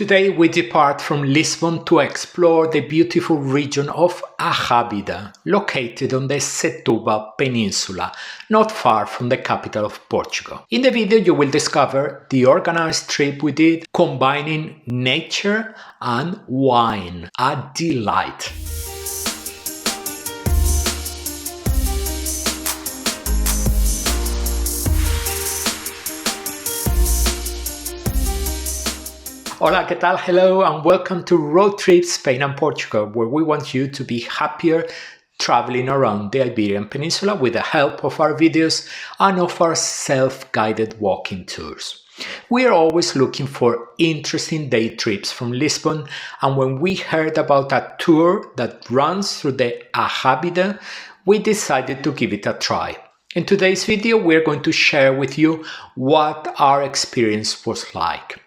Today we depart from Lisbon to explore the beautiful region of Arrábida, located on the Spain Peninsula, not far from the capital of Portugal. In the video you will discover the organized trip we did, combining nature and wine. A delight! Hola, ¿qué tal? Hello and welcome to Road Trip Spain and Portugal, where we want you to be happier traveling around the Iberian Peninsula with the help of our videos and of our self-guided walking tours. We are always looking for interesting day trips from Lisbon, and when we heard about a tour that runs through the Arrábida, we decided to give it a try. In today's video, we're going to share with you what our experience was like.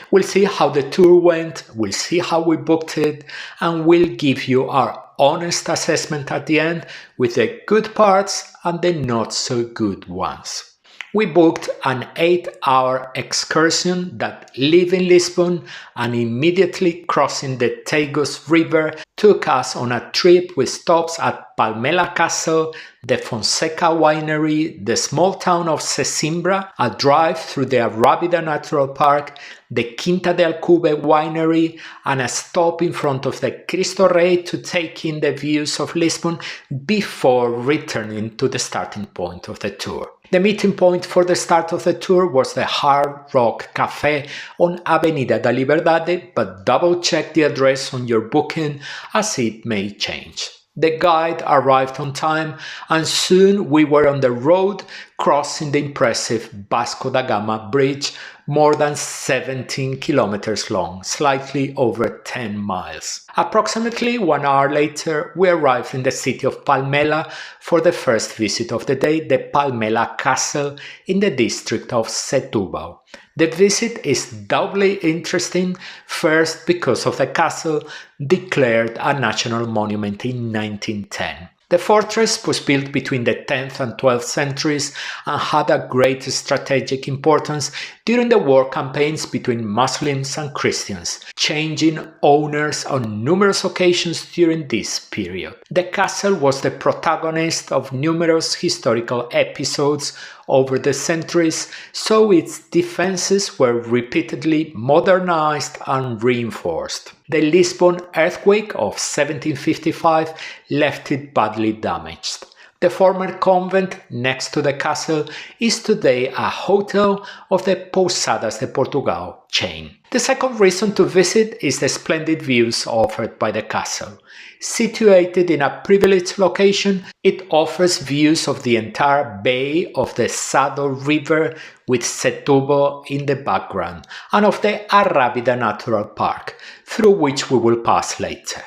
We'll see how the tour went, we'll see how we booked it, and we'll give you our honest assessment at the end with the good parts and the not so good ones. We booked an 8-hour excursion that leaving Lisbon and immediately crossing the Tagus River took us on a trip with stops at Palmela Castle, the Fonseca winery, the small town of Sesimbra, a drive through the Arrábida Natural Park, the Quinta del Alcube winery, and a stop in front of the Cristo Rey to take in the views of Lisbon before returning to the starting point of the tour. The meeting point for the start of the tour was the Hard Rock Cafe on Avenida da Liberdade, but double check the address on your booking as it may change. The guide arrived on time and soon we were on the road crossing the impressive Vasco da Gama Bridge, more than 17 kilometers long, slightly over 10 miles. Approximately 1 hour later, we arrived in the city of Palmela for the first visit of the day, the Palmela Castle in the district of Setúbal. The visit is doubly interesting, first because of the castle, declared a national monument in 1910. The fortress was built between the 10th and 12th centuries and had a great strategic importance during the war campaigns between Muslims and Christians, changing owners on numerous occasions during this period. The castle was the protagonist of numerous historical episodes over the centuries, so its defenses were repeatedly modernized and reinforced. The Lisbon earthquake of 1755 left it badly damaged. The former convent next to the castle is today a hotel of the Pousadas de Portugal chain. The second reason to visit is the splendid views offered by the castle. Situated in a privileged location, it offers views of the entire bay of the Sado River with Setúbal in the background and of the Arrábida Natural Park, through which we will pass later.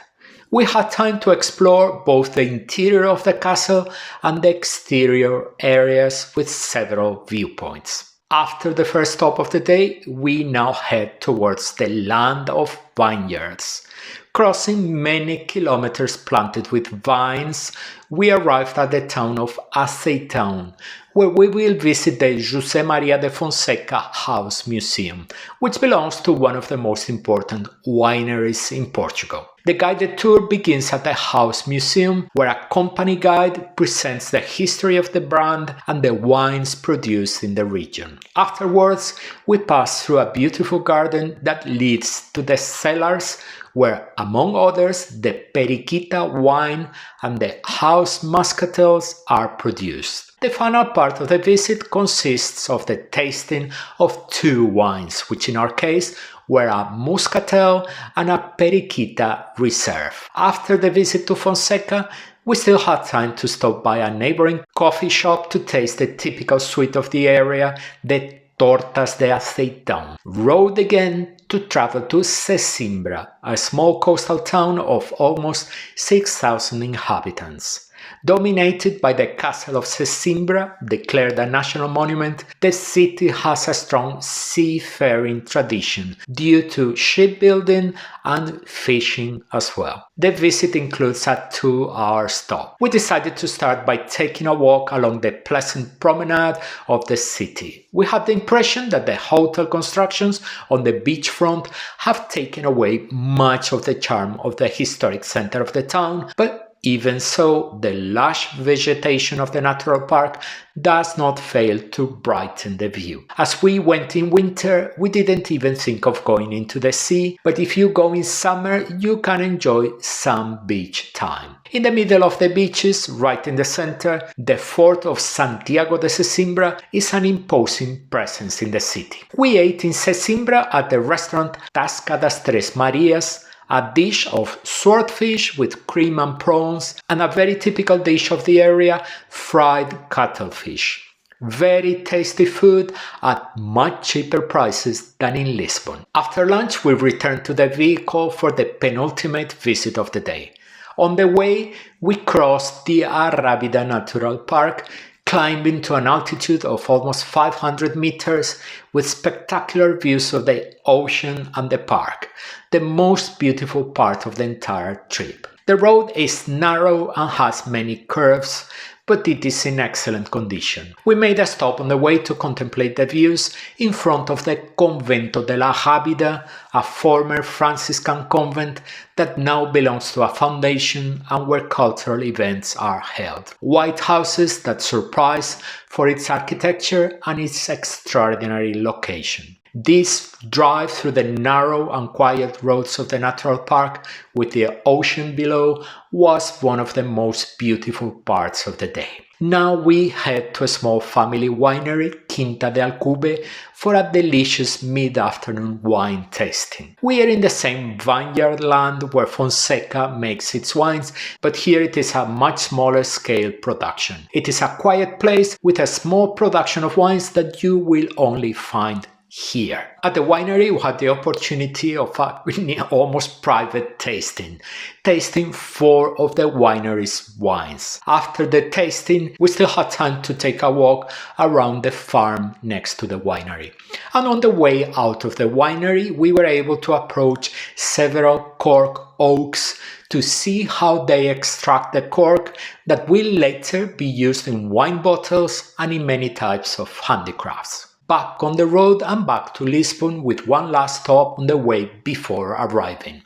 We had time to explore both the interior of the castle and the exterior areas with several viewpoints. After the first stop of the day, we now head towards the land of vineyards. Crossing many kilometers planted with vines, we arrived at the town of Aceitão, where we will visit the José Maria de Fonseca House Museum, which belongs to one of the most important wineries in Portugal. The guided tour begins at the House Museum, where a company guide presents the history of the brand and the wines produced in the region. Afterwards, we pass through a beautiful garden that leads to the cellars, where, among others, the Periquita wine and the house muscatels are produced. The final part of the visit consists of the tasting of two wines, which in our case were a Muscatel and a Periquita Reserve. After the visit to Fonseca, we still had time to stop by a neighboring coffee shop to taste the typical sweet of the area, the Tortas de Aceitão. Rode again to travel to Sesimbra, a small coastal town of almost 6,000 inhabitants. Dominated by the castle of Sesimbra, declared a national monument, the city has a strong seafaring tradition due to shipbuilding and fishing as well. The visit includes a 2-hour stop. We decided to start by taking a walk along the pleasant promenade of the city. We had the impression that the hotel constructions on the beachfront have taken away much of the charm of the historic center of the town, but even so, the lush vegetation of the natural park does not fail to brighten the view. As we went in winter, we didn't even think of going into the sea, but if you go in summer, you can enjoy some beach time. In the middle of the beaches, right in the center, the fort of Santiago de Sesimbra is an imposing presence in the city. We ate in Sesimbra at the restaurant Tasca das Tres Marias, a dish of swordfish with cream and prawns, and a very typical dish of the area, fried cuttlefish. Very tasty food at much cheaper prices than in Lisbon. After lunch, we returned to the vehicle for the penultimate visit of the day. On the way, we crossed the Arrábida Natural Park, climbing to an altitude of almost 500 meters with spectacular views of the ocean and the park, the most beautiful part of the entire trip. The road is narrow and has many curves, but it is in excellent condition. We made a stop on the way to contemplate the views in front of the Convento de la Arrábida, a former Franciscan convent that now belongs to a foundation and where cultural events are held. White houses that surprise for its architecture and its extraordinary location. This drive through the narrow and quiet roads of the natural park with the ocean below was one of the most beautiful parts of the day. Now we head to a small family winery, Quinta de Alcube, for a delicious mid-afternoon wine tasting. We are in the same vineyard land where Fonseca makes its wines, but here it is a much smaller scale production. It is a quiet place with a small production of wines that you will only find here. At the winery, we had the opportunity of a almost private tasting 4 of the winery's wines. After the tasting, we still had time to take a walk around the farm next to the winery. And on the way out of the winery, we were able to approach several cork oaks to see how they extract the cork that will later be used in wine bottles and in many types of handicrafts. Back on the road and back to Lisbon with one last stop on the way before arriving.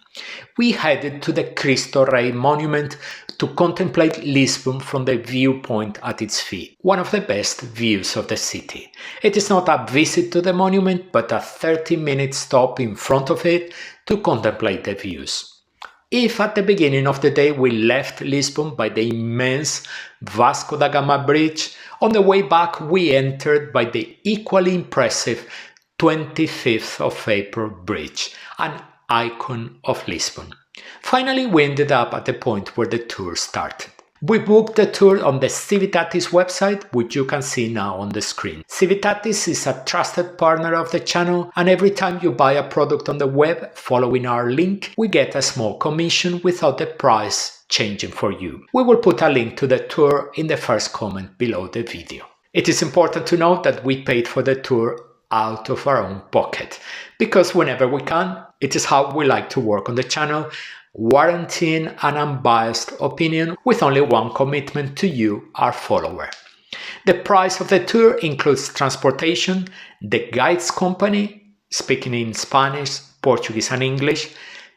We headed to the Cristo Rei monument to contemplate Lisbon from the viewpoint at its feet, one of the best views of the city. It is not a visit to the monument, but a 30-minute stop in front of it to contemplate the views. If at the beginning of the day we left Lisbon by the immense Vasco da Gama Bridge, on the way back we entered by the equally impressive 25th of April Bridge, an icon of Lisbon. Finally, we ended up at the point where the tour started. We booked the tour on the Civitatis website, which you can see now on the screen. Civitatis is a trusted partner of the channel, and every time you buy a product on the web following our link, we get a small commission without the price changing for you. We will put a link to the tour in the first comment below the video. It is important to note that we paid for the tour out of our own pocket, because whenever we can, it is how we like to work on the channel, warranting an unbiased opinion with only one commitment to you, our follower. The price of the tour includes transportation, the guides company, speaking in Spanish, Portuguese and English,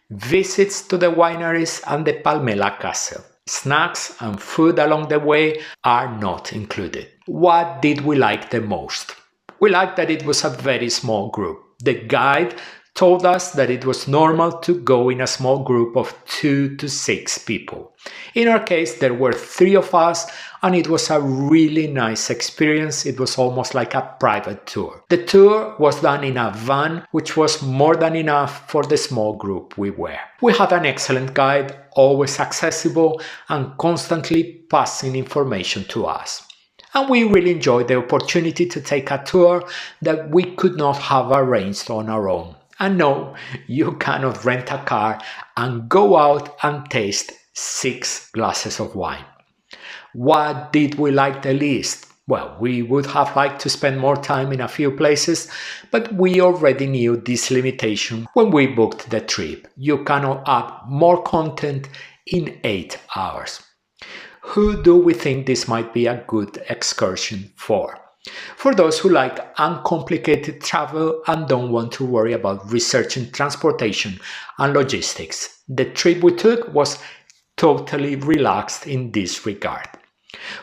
visits to the wineries and the Palmela castle. Snacks and food along the way are not included. What did we like the most? We liked that it was a very small group. The guide told us that it was normal to go in a small group of 2 to 6 people. In our case, there were 3 of us, and it was a really nice experience. It was almost like a private tour. The tour was done in a van, which was more than enough for the small group we were. We had an excellent guide, always accessible and constantly passing information to us. And we really enjoyed the opportunity to take a tour that we could not have arranged on our own. And no, you cannot rent a car and go out and taste 6 glasses of wine. What did we like the least? Well, we would have liked to spend more time in a few places, but we already knew this limitation when we booked the trip. You cannot add more content in 8 hours. Who do we think this might be a good excursion for? For those who like uncomplicated travel and don't want to worry about researching transportation and logistics, the trip we took was totally relaxed in this regard.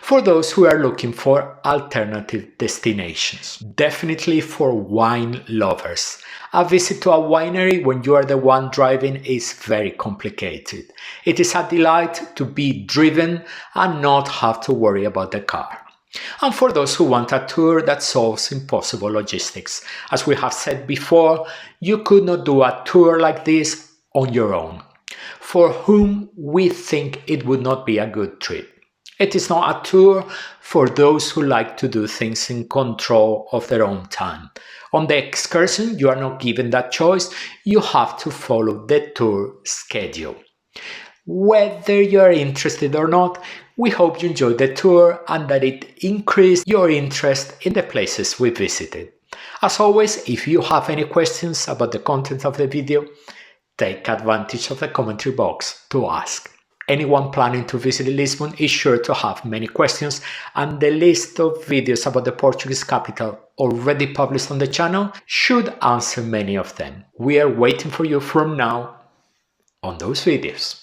For those who are looking for alternative destinations, definitely for wine lovers. A visit to a winery when you are the one driving is very complicated. It is a delight to be driven and not have to worry about the car. And for those who want a tour that solves impossible logistics, as we have said before, you could not do a tour like this on your own. For whom we think it would not be a good trip. It is not a tour for those who like to do things in control of their own time. On the excursion, you are not given that choice, you have to follow the tour schedule. Whether you are interested or not, we hope you enjoyed the tour and that it increased your interest in the places we visited. As always, if you have any questions about the content of the video, take advantage of the commentary box to ask. Anyone planning to visit Lisbon is sure to have many questions, and the list of videos about the Portuguese capital already published on the channel should answer many of them. We are waiting for you from now on those videos.